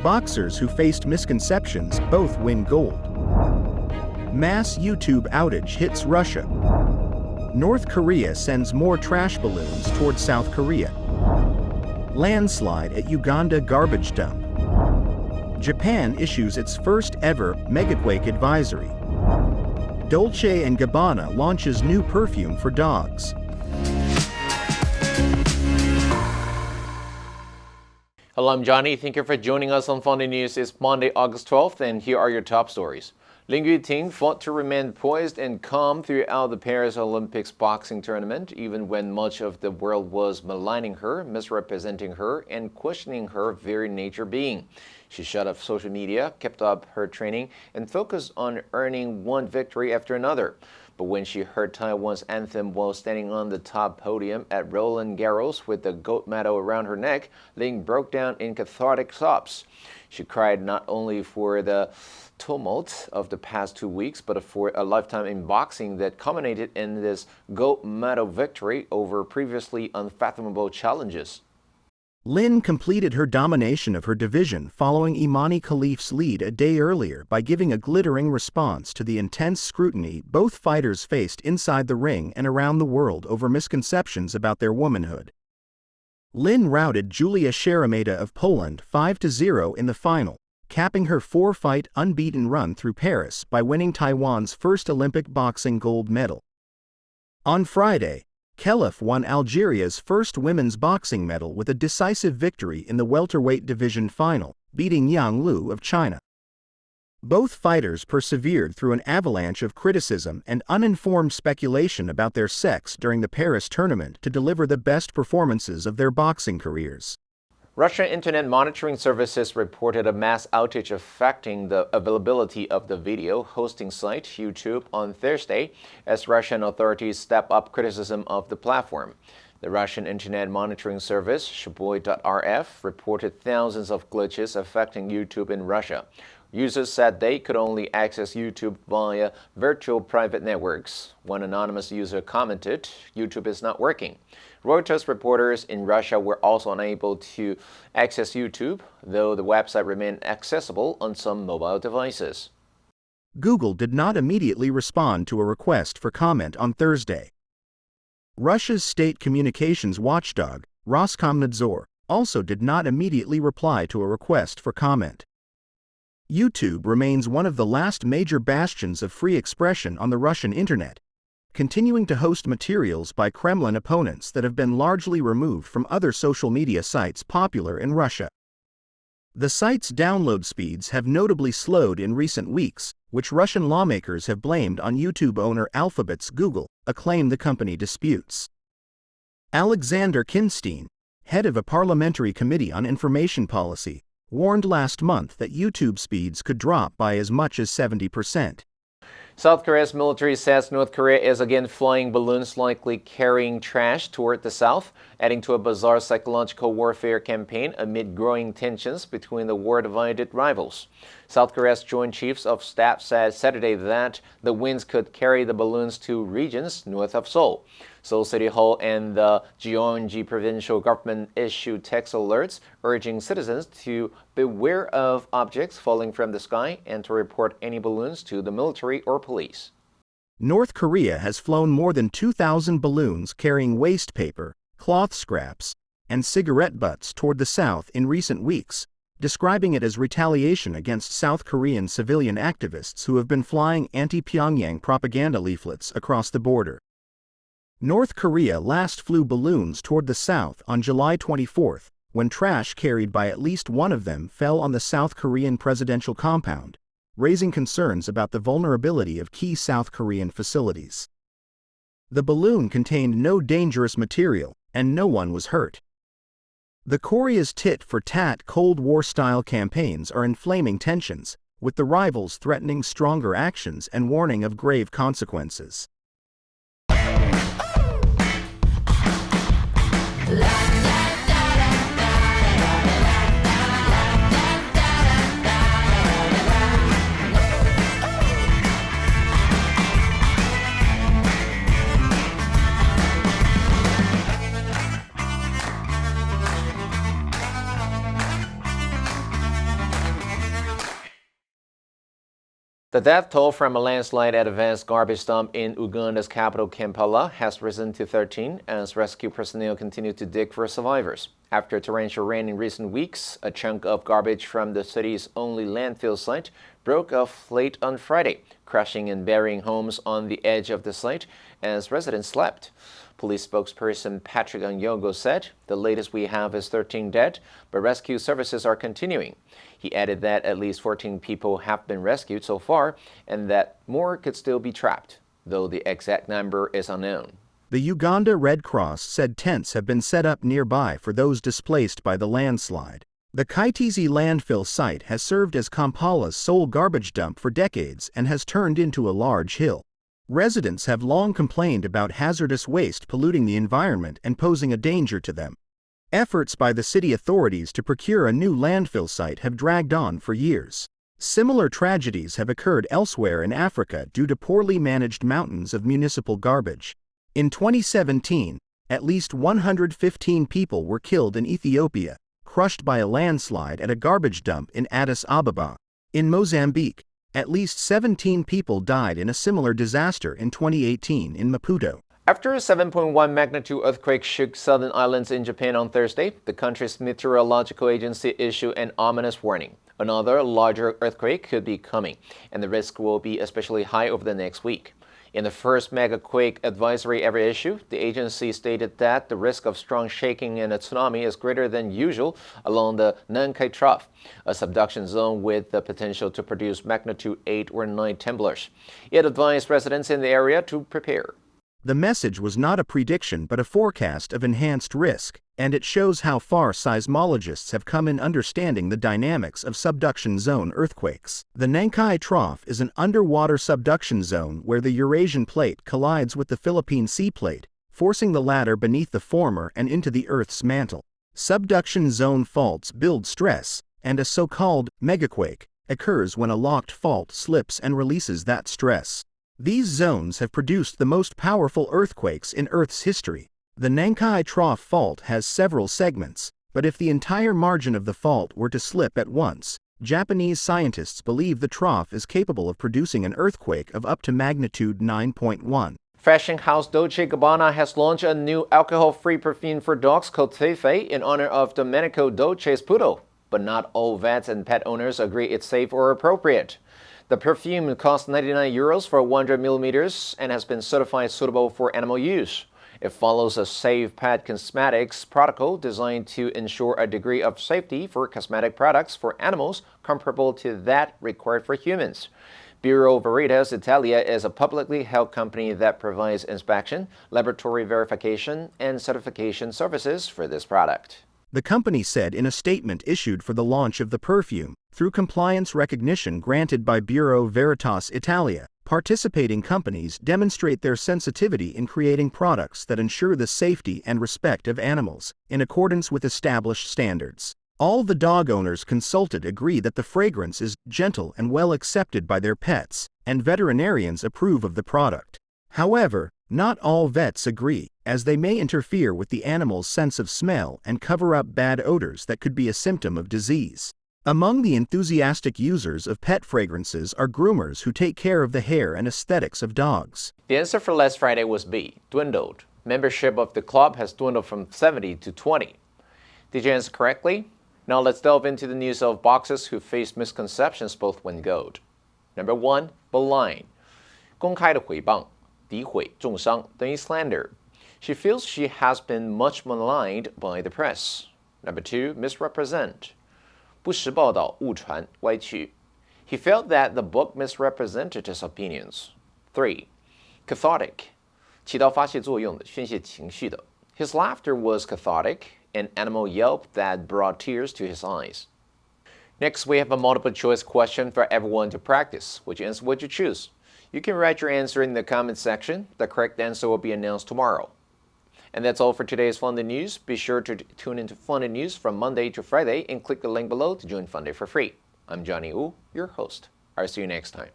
Boxers who faced misconceptions both win gold. Mass YouTube outage hits Russia. North Korea sends more trash balloons toward South Korea. Landslide at Uganda garbage dump. Japan issues its first ever Megaquake advisory. Dolce & Gabbana launches new perfume for dogs. Hello, I'm Johnny. Thank you for joining us on Funday News. It's Monday, August 12th, and here are your top stories. Lin Yuting fought to remain poised and calm throughout the Paris Olympics boxing tournament, even when much of the world was maligning her, misrepresenting her, and questioning her very nature being. She shut off social media, kept up her training, and focused on earning one victory after another. But when she heard Taiwan's anthem while standing on the top podium at Roland Garros with the gold medal around her neck, Ling broke down in cathartic sobs. She cried not only for the tumult of the past 2 weeks, but for a lifetime in boxing that culminated in this gold medal victory over previously unfathomable challenges. Lin completed her domination of her division following Imani Khalif's lead a day earlier by giving a glittering response to the intense scrutiny both fighters faced inside the ring and around the world over misconceptions about their womanhood. Lin routed Julia Sheремeta of Poland 5-0 in the final, capping her 4-fight unbeaten run through Paris by winning Taiwan's first Olympic boxing gold medal. On Friday, Khelif won Algeria's first women's boxing medal with a decisive victory in the welterweight division final, beating Yang Lu of China. Both fighters persevered through an avalanche of criticism and uninformed speculation about their sex during the Paris tournament to deliver the best performances of their boxing careers. Russian internet monitoring services reported a mass outage affecting the availability of the video hosting site YouTube on Thursday as Russian authorities step up criticism of the platform. The Russian internet monitoring service, Shboy.rf, reported thousands of glitches affecting YouTube in Russia. Users said they could only access YouTube via virtual private networks. One anonymous user commented, "YouTube is not working." Reuters reporters in Russia were also unable to access YouTube, though the website remained accessible on some mobile devices. Google did not immediately respond to a request for comment on Thursday. Russia's state communications watchdog, Roskomnadzor, also did not immediately reply to a request for comment. YouTube remains one of the last major bastions of free expression on the Russian internet, continuing to host materials by Kremlin opponents that have been largely removed from other social media sites popular in Russia. The site's download speeds have notably slowed in recent weeks, which Russian lawmakers have blamed on YouTube owner Alphabet's Google, a claim the company disputes. Alexander Kinstein, head of a parliamentary committee on information policy, warned last month that YouTube speeds could drop by as much as 70%. South Korea's military says North Korea is again flying balloons likely carrying trash toward the south, adding to a bizarre psychological warfare campaign amid growing tensions between the war-divided rivals. South Korea's Joint Chiefs of Staff said Saturday that the winds could carry the balloons to regions north of Seoul. Seoul City Hall and the Gyeonggi provincial government issued text alerts urging citizens to beware of objects falling from the sky and to report any balloons to the military or police. North Korea has flown more than 2,000 balloons carrying waste paper, cloth scraps, and cigarette butts toward the south in recent weeks, describing it as retaliation against South Korean civilian activists who have been flying anti-Pyongyang propaganda leaflets across the border. North Korea last flew balloons toward the south on July 24, when trash carried by at least one of them fell on the South Korean presidential compound, raising concerns about the vulnerability of key South Korean facilities. The balloon contained no dangerous material, and no one was hurt. The Korea's tit-for-tat Cold War-style campaigns are inflaming tensions, with the rivals threatening stronger actions and warning of grave consequences. The death toll from a landslide at a vast garbage dump in Uganda's capital Kampala has risen to 13 as rescue personnel continue to dig for survivors. After torrential rain in recent weeks, a chunk of garbage from the city's only landfill site broke off late on Friday, crushing and burying homes on the edge of the site as residents slept. Police spokesperson Patrick Anyogo said, "The latest we have is 13 dead, but rescue services are continuing." He added that at least 14 people have been rescued so far and that more could still be trapped, though the exact number is unknown. The Uganda Red Cross said tents have been set up nearby for those displaced by the landslide. The Kaitizi landfill site has served as Kampala's sole garbage dump for decades and has turned into a large hill. Residents have long complained about hazardous waste polluting the environment and posing a danger to them. Efforts by the city authorities to procure a new landfill site have dragged on for years. Similar tragedies have occurred elsewhere in Africa due to poorly managed mountains of municipal garbage. In 2017, at least 115 people were killed in Ethiopia, crushed by a landslide at a garbage dump in Addis Ababa. In Mozambique, at least 17 people died in a similar disaster in 2018 in Maputo. After a 7.1 magnitude earthquake shook southern islands in Japan on Thursday, the country's meteorological agency issued an ominous warning. Another larger earthquake could be coming, and the risk will be especially high over the next week. In the first Megaquake advisory ever issued, the agency stated that the risk of strong shaking and a tsunami is greater than usual along the Nankai Trough, a subduction zone with the potential to produce magnitude 8 or 9 temblors. It advised residents in the area to prepare. The message was not a prediction but a forecast of enhanced risk, and it shows how far seismologists have come in understanding the dynamics of subduction zone earthquakes. The Nankai Trough is an underwater subduction zone where the Eurasian plate collides with the Philippine Sea plate, forcing the latter beneath the former and into the Earth's mantle. Subduction zone faults build stress, and a so-called megaquake occurs when a locked fault slips and releases that stress. These zones have produced the most powerful earthquakes in Earth's history. The Nankai Trough Fault has several segments, but if the entire margin of the fault were to slip at once, Japanese scientists believe the trough is capable of producing an earthquake of up to magnitude 9.1. Fashion house Dolce Gabbana has launched a new alcohol-free perfume for dogs called Tefe in honor of Domenico Dolce's poodle, but not all vets and pet owners agree it's safe or appropriate. The perfume costs €99 for 100 milliliters and has been certified suitable for animal use. It follows a safe pet cosmetics protocol designed to ensure a degree of safety for cosmetic products for animals comparable to that required for humans. Bureau Veritas Italia is a publicly held company that provides inspection, laboratory verification, and certification services for this product. The company said in a statement issued for the launch of the perfume, through compliance recognition granted by Bureau Veritas Italia, participating companies demonstrate their sensitivity in creating products that ensure the safety and respect of animals, in accordance with established standards. All the dog owners consulted agree that the fragrance is gentle and well accepted by their pets, and veterinarians approve of the product. However, not all vets agree, as they may interfere with the animal's sense of smell and cover up bad odors that could be a symptom of disease. Among the enthusiastic users of pet fragrances are groomers who take care of the hair and aesthetics of dogs. The answer for last Friday was B, dwindled. Membership of the club has dwindled from 70 to 20. Did you answer correctly? Now let's delve into the news of boxers who faced misconceptions both win gold. Number 1, malign. 公开的诽谤、诋毁、重伤等于 slander. She feels she has been much maligned by the press. Number 2, misrepresent. 不实报道、误传、歪曲. He felt that the book misrepresented his opinions. 3. Cathartic. 起到发泄作用的、宣泄情绪的. His laughter was cathartic, an animal yelp that brought tears to his eyes. Next, we have a multiple choice question for everyone to practice. Which answer would you choose? You can write your answer in the comment section. The correct answer will be announced tomorrow. And that's all for today's Funday News. Be sure to tune into Funday News from Monday to Friday and click the link below to join Funday for free. I'm Johnny Wu, your host. I'll see you next time.